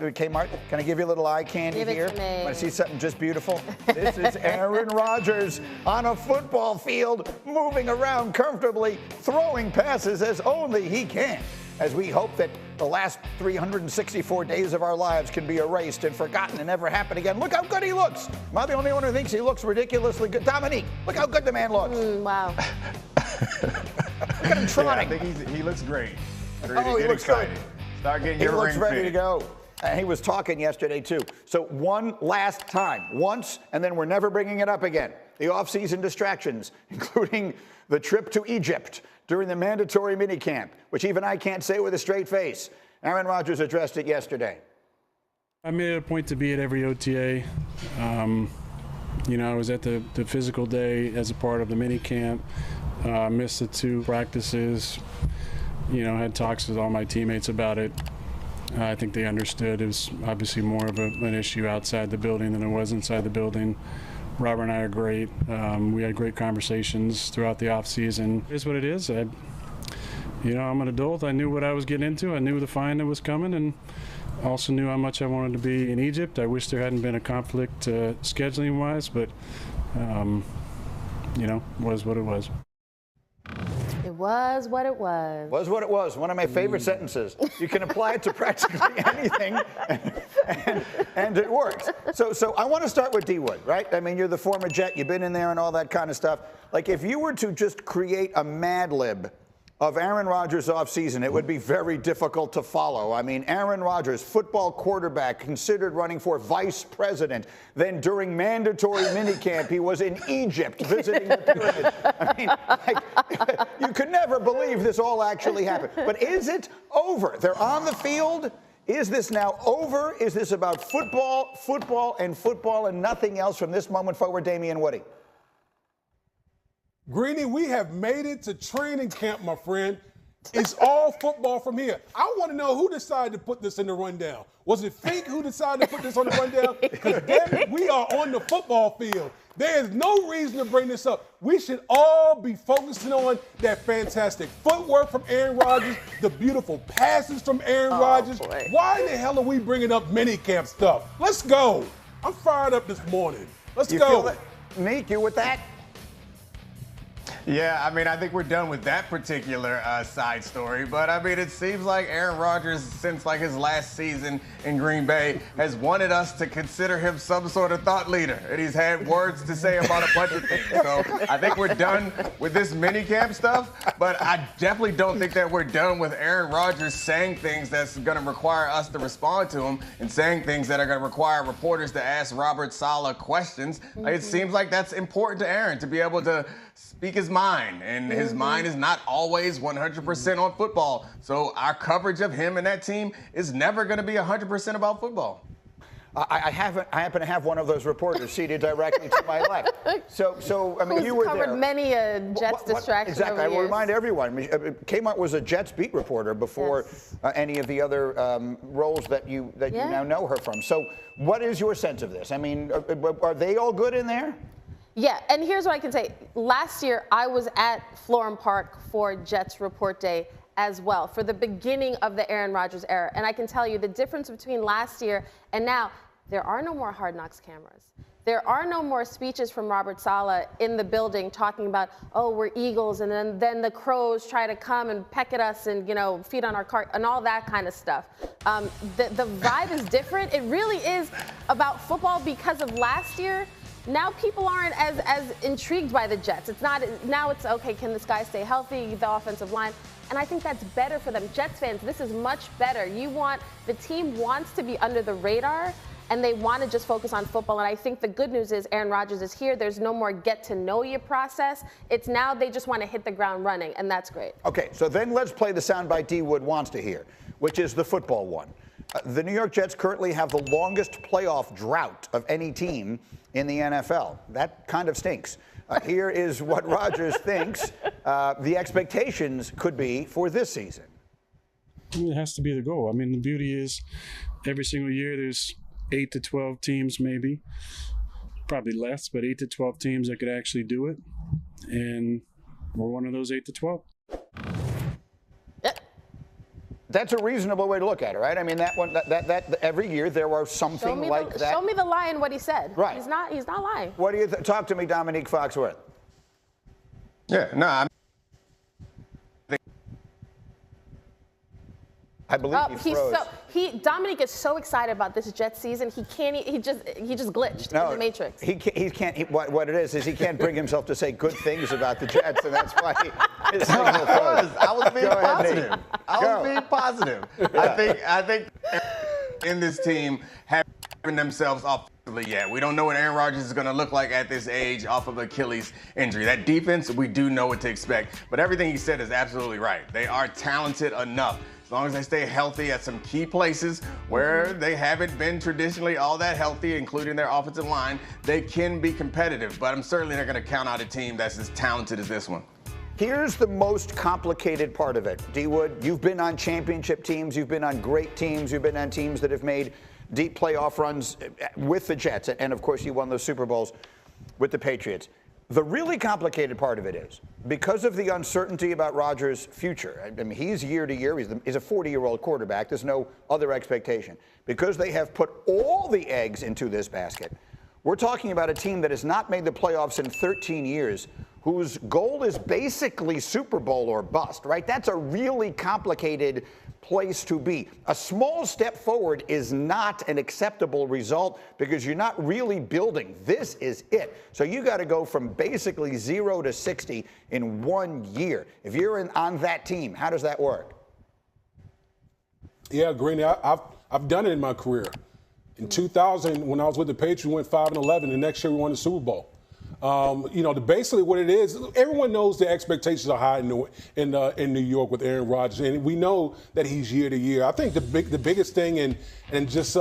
Kmart, can I give you a little eye candy here? Want to see something just beautiful? This is Aaron Rodgers on a football field, moving around comfortably, throwing passes as only he can, as we hope that the last 364 days of our lives can be erased and forgotten and never happen again. Look how good he looks. Am I the only one who thinks he looks ridiculously good? Domonique, look how good the man looks. Wow. Look at him trotting. Yeah, I think he looks great. Oh, he looks excited. Start getting he your looks ring ready fit. to go. And he was talking yesterday, too. So one last time, once, and then we're never bringing it up again. The offseason distractions, including the trip to Egypt during the mandatory minicamp, which even I can't say with a straight face. Aaron Rodgers addressed it yesterday. I made it a point to be at every OTA. I was at the physical day as a part of the minicamp. Missed the 2 practices. Had talks with all my teammates about it. I think they understood it was obviously more of an issue outside the building than it was inside the building. Robert and I are great. We had great conversations throughout the off season. It's what it is. I'm an adult. I knew what I was getting into. I knew the fine that was coming, and also knew how much I wanted to be in Egypt. I wish there hadn't been a conflict scheduling wise, but was what it was. It was what it was. Was what it was. One of my favorite sentences. You can apply it to practically anything, and it works. So I want to start with D. Wood, right? I mean, you're the former Jet. You've been in there and all that kind of stuff. Like, if you were to just create a Mad Lib of Aaron Rodgers offseason, it would be very difficult to follow. I mean, Aaron Rodgers, football quarterback, considered running for vice president. Then during mandatory minicamp, he was in Egypt visiting the pyramid. I mean, you could never believe this all actually happened. But is it over? They're on the field. Is this now over? Is this about football, and nothing else from this moment forward? Damien, Woody. Greeny, we have made it to training camp, my friend. It's all football from here. I want to know who decided to put this in the rundown. Was it Fink who decided to put this on the rundown? Because, damn it, we are on the football field. There is no reason to bring this up. We should all be focusing on that fantastic footwork from Aaron Rodgers, the beautiful passes from Aaron Rodgers. Boy. Why in the hell are we bringing up minicamp stuff? Let's go. I'm fired up this morning. Let's You go. feel that? Nick, you with that? Yeah, I mean, I think we're done with that particular side story. But, I mean, it seems like Aaron Rodgers, since, like, his last season in Green Bay, has wanted us to consider him some sort of thought leader. And he's had words to say about a bunch of things. So I think we're done with this minicamp stuff. But I definitely don't think that we're done with Aaron Rodgers saying things that's going to require us to respond to him and saying things that are going to require reporters to ask Robert Saleh questions. It seems like that's important to Aaron, to be able to speak his mind, and his mind is not always 100% on football. So our coverage of him and that team is never going to be 100% about football. I happen to have one of those reporters seated directly to my left. So I mean, Who's you were covered there. many a Jets distraction Exactly. I over will years. remind everyone. Kmart was a Jets beat reporter before any of the other roles that you now know her from. So what is your sense of this? I mean, are they all good in there? Yeah, and here's what I can say. Last year, I was at Florham Park for Jets Report Day as well, for the beginning of the Aaron Rodgers era. And I can tell you the difference between last year and now, there are no more Hard Knocks cameras. There are no more speeches from Robert Saleh in the building talking about, oh, we're Eagles, and then the Crows try to come and peck at us and, feed on our cart and all that kind of stuff. The vibe is different. It really is about football because of last year. Now people aren't as intrigued by the Jets. Now it's okay, can this guy stay healthy, the offensive line? And I think that's better for them. Jets fans, this is much better. The team wants to be under the radar, and they want to just focus on football. And I think the good news is Aaron Rodgers is here. There's no more get-to-know-you process. It's now they just want to hit the ground running, and that's great. Okay, so then let's play the soundbite D. Wood wants to hear, which is the football one. The New York Jets currently have the longest playoff drought of any team in the NFL. That kind of stinks. Here is what Rodgers thinks the expectations could be for this season. It has to be the goal. I mean, the beauty is every single year there's 8 to 12 teams maybe, probably less, but 8 to 12 teams that could actually do it. And we're one of those 8 to 12. That's a reasonable way to look at it, right? I mean, that one, that every year there are something like that. Show me the lie in what he said. Right. He's not lying. What do you talk to me, Domonique Foxworth? Yeah, no, I believe he froze. Dominique is so excited about this Jets season. He can't. He just glitched in the Matrix. He can't. What it is he can't bring himself to say good things about the Jets, and that's why his signal froze. I was being Go ahead, positive. Nate. I was being positive. I think in this team having themselves offensively yet. We don't know what Aaron Rodgers is going to look like at this age off of Achilles injury. That defense, we do know what to expect. But everything he said is absolutely right. They are talented enough. As long as they stay healthy at some key places where they haven't been traditionally all that healthy, including their offensive line, they can be competitive. But I'm certainly not going to count out a team that's as talented as this one. Here's the most complicated part of it. D. Wood, you've been on championship teams. You've been on great teams. You've been on teams that have made deep playoff runs with the Jets. And, of course, you won those Super Bowls with the Patriots. The really complicated part of it is because of the uncertainty about Rodgers' future. I mean, he's year to year. He's a 40-year-old quarterback. There's no other expectation. Because they have put all the eggs into this basket, we're talking about a team that has not made the playoffs in 13 years, whose goal is basically Super Bowl or bust, right? That's a really complicated place to be. A small step forward is not an acceptable result because you're not really building. This is it. So you got to go from basically 0 to 60 in 1 year. If you're on that team, how does that work? Yeah, Greeny, I've done it in my career. In 2000, when I was with the Patriots, we went 5-11. The next year, we won the Super Bowl. Basically what it is, everyone knows the expectations are high in New York with Aaron Rodgers, and we know that he's year to year. I think the biggest thing, and just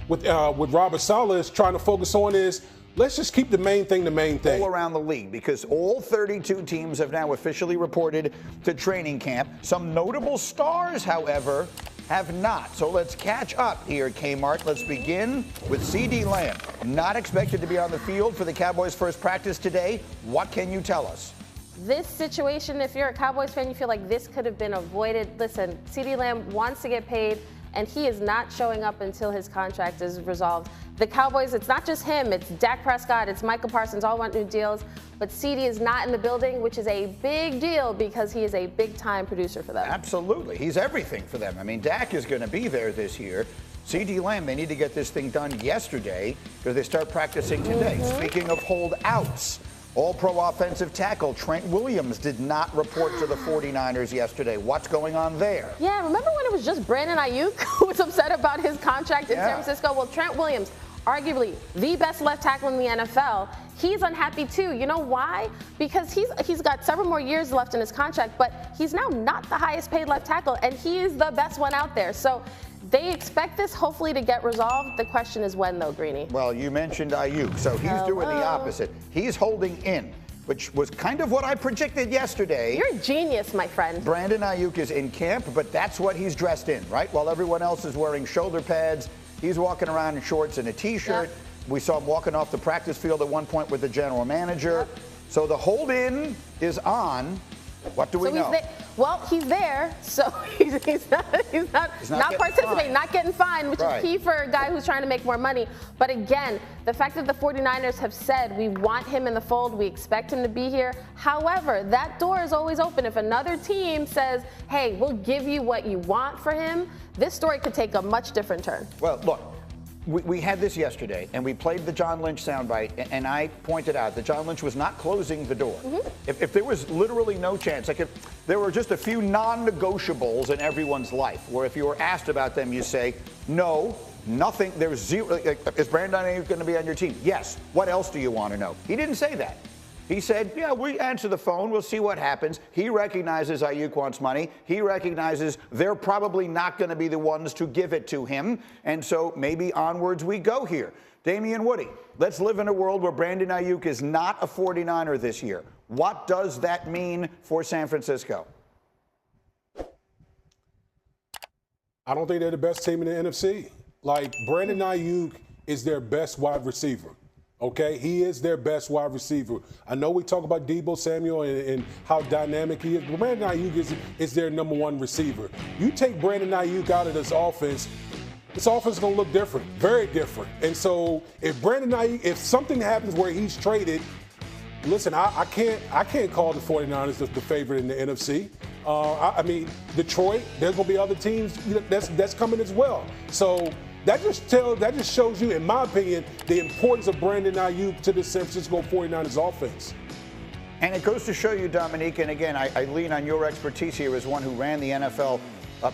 with Robert Saleh is trying to focus on is let's just keep the main thing the main thing. All around the league, because all 32 teams have now officially reported to training camp. Some notable stars, however, have not. So let's catch up here, Kmart. Let's begin with C.D. Lamb. Not expected to be on the field for the Cowboys' first practice today. What can you tell us? This situation, if you're a Cowboys fan, you feel like this could have been avoided. Listen, C.D. Lamb wants to get paid, and he is not showing up until his contract is resolved. The Cowboys, it's not just him. It's Dak Prescott. It's Michael Parsons. All want new deals. But C.D. is not in the building, which is a big deal because he is a big-time producer for them. Absolutely. He's everything for them. I mean, Dak is going to be there this year. C.D. Lamb, they need to get this thing done yesterday because they start practicing today. Speaking of holdouts, All-Pro offensive tackle Trent Williams did not report to the 49ers yesterday. What's going on there? Yeah, remember when it was just Brandon Ayuk who was upset about his contract in San Francisco? Well, Trent Williams, arguably the best left tackle in the NFL, he's unhappy too. You know why? Because he's got several more years left in his contract, but he's now not the highest paid left tackle, and he is the best one out there. So they expect this hopefully to get resolved. The question is when, though, Greeny. Well, you mentioned Ayuk, so he's doing the opposite. He's holding in, which was kind of what I predicted yesterday. You're a genius, my friend. Brandon Ayuk is in camp, but that's what he's dressed in, right? While everyone else is wearing shoulder pads, he's walking around in shorts and a T-shirt. Yep. We saw him walking off the practice field at one point with the general manager. Yep. So the hold-in is on. What do we know? Well, he's there, so he's not participating, not getting fined, which is key for a guy who's trying to make more money. But again, the fact that the 49ers have said we want him in the fold, we expect him to be here. However, that door is always open. If another team says, hey, we'll give you what you want for him, this story could take a much different turn. Well, look. We had this yesterday, and we played the John Lynch soundbite, and I pointed out that John Lynch was not closing the door. Mm-hmm. If there was literally no chance, like if there were just a few non-negotiables in everyone's life, where if you were asked about them, you say, no, nothing, there's zero. Is Brandon Ayuk going to be on your team? Yes. What else do you want to know? He didn't say that. He said, yeah, we answer the phone. We'll see what happens. He recognizes Ayuk wants money. He recognizes they're probably not going to be the ones to give it to him. And so maybe onwards we go here. Damien Woody, let's live in a world where Brandon Ayuk is not a 49er this year. What does that mean for San Francisco? I don't think they're the best team in the NFC. Like, Brandon Ayuk is their best wide receiver. Okay, he is their best wide receiver. I know we talk about Deebo Samuel and how dynamic he is, but Brandon Ayuk is their number one receiver. You take Brandon Ayuk out of this offense is going to look different, very different. And so if Brandon Ayuk, if something happens where he's traded, listen, I can't call the 49ers the favorite in the NFC. I mean, Detroit, there's going to be other teams that's coming as well. So that just shows you, in my opinion, the importance of Brandon Ayuk to the San Francisco 49ers offense. And it goes to show you, Domonique, and again, I lean on your expertise here as one who ran the NFL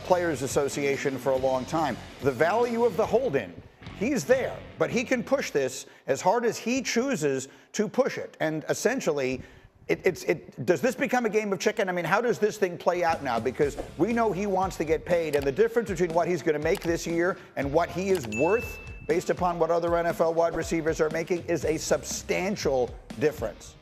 Players Association for a long time. The value of the hold-in. He's there, but he can push this as hard as he chooses to push it. And essentially, does this become a game of chicken? I mean, how does this thing play out now? Because we know he wants to get paid, and the difference between what he's going to make this year and what he is worth, based upon what other NFL wide receivers are making, is a substantial difference.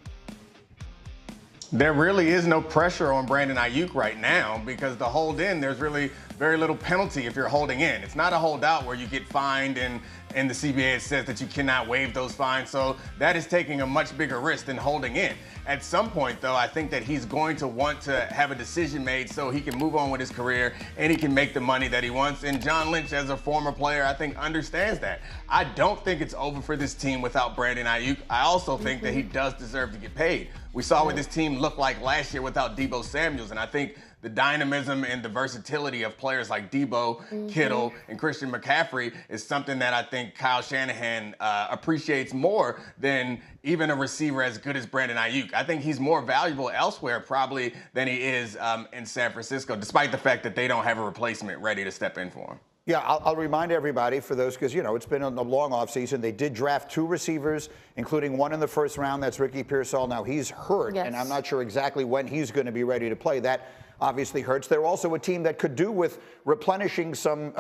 There really is no pressure on Brandon Ayuk right now because the hold in, there's really very little penalty if you're holding in. It's not a holdout where you get fined and in the CBA it says that you cannot waive those fines. So that is taking a much bigger risk than holding in. At some point, though, I think that he's going to want to have a decision made so he can move on with his career and he can make the money that he wants. And John Lynch, as a former player, I think understands that. I don't think it's over for this team without Brandon Ayuk. I also think that he does deserve to get paid. We saw what this team looked like last year without Deebo Samuels, and I think the dynamism and the versatility of players like Deebo, Kittle, and Christian McCaffrey is something that I think Kyle Shanahan appreciates more than even a receiver as good as Brandon Ayuk. I think he's more valuable elsewhere probably than he is in San Francisco, despite the fact that they don't have a replacement ready to step in for him. Yeah, I'll remind everybody, for those, because, you know, it's been a long offseason. They did draft 2 receivers, including one in the first round. That's Ricky Pearsall. Now, he's hurt, and I'm not sure exactly when he's going to be ready to play. That obviously hurts. They're also a team that could do with replenishing some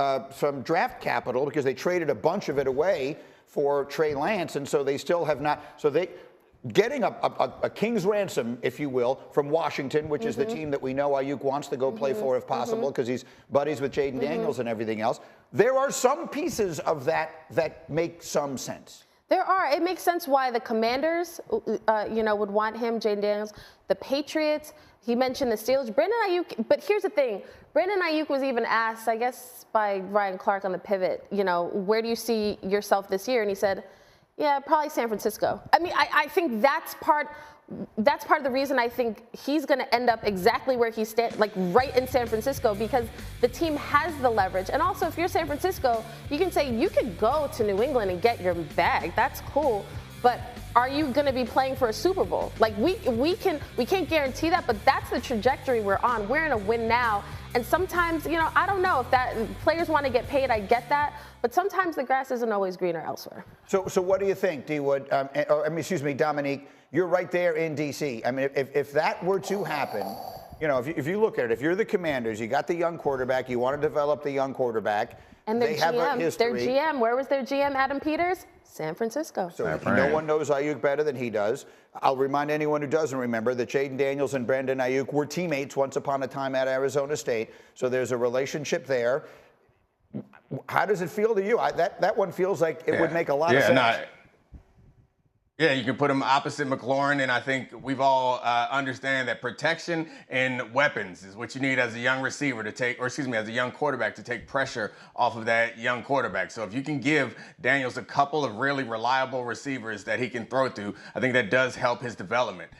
draft capital because they traded a bunch of it away for Trey Lance, and so they still have not. So they getting a king's ransom, if you will, from Washington, which is the team that we know Ayuk wants to go play for if possible because he's buddies with Jaden Daniels and everything else. There are some pieces of that make some sense. There are. It makes sense why the Commanders, would want him, Jaden Daniels. The Patriots, he mentioned the Steelers. Brandon Ayuk, but here's the thing. Brandon Ayuk was even asked, I guess, by Ryan Clark on The Pivot, where do you see yourself this year? And he said, yeah, probably San Francisco. I mean, I think that's part of the reason I think he's going to end up exactly where he stands, like right in San Francisco, because the team has the leverage. And also, if you're San Francisco, you can say you could go to New England and get your bag. That's cool. But are you going to be playing for a Super Bowl? Like we can't guarantee that, but that's the trajectory we're on. We're in a win now. And sometimes, I don't know if that players want to get paid. I get that. But sometimes the grass isn't always greener elsewhere. So what do you think, Domonique? You're right there in D.C. I mean, if that were to happen, if you look at it, if you're the Commanders, you got the young quarterback, you want to develop the young quarterback. And their GM, where was their GM, Adam Peters? San Francisco. So no one knows Ayuk better than he does. I'll remind anyone who doesn't remember that Jaden Daniels and Brandon Ayuk were teammates once upon a time at Arizona State. So there's a relationship there. How does it feel to you? That one feels like it would make a lot of sense. Yeah, you can put him opposite McLaurin, and I think we've all understand that protection and weapons is what you need as a young receiver to take, as a young quarterback to take pressure off of that young quarterback. So if you can give Daniels a couple of really reliable receivers that he can throw to, I think that does help his development.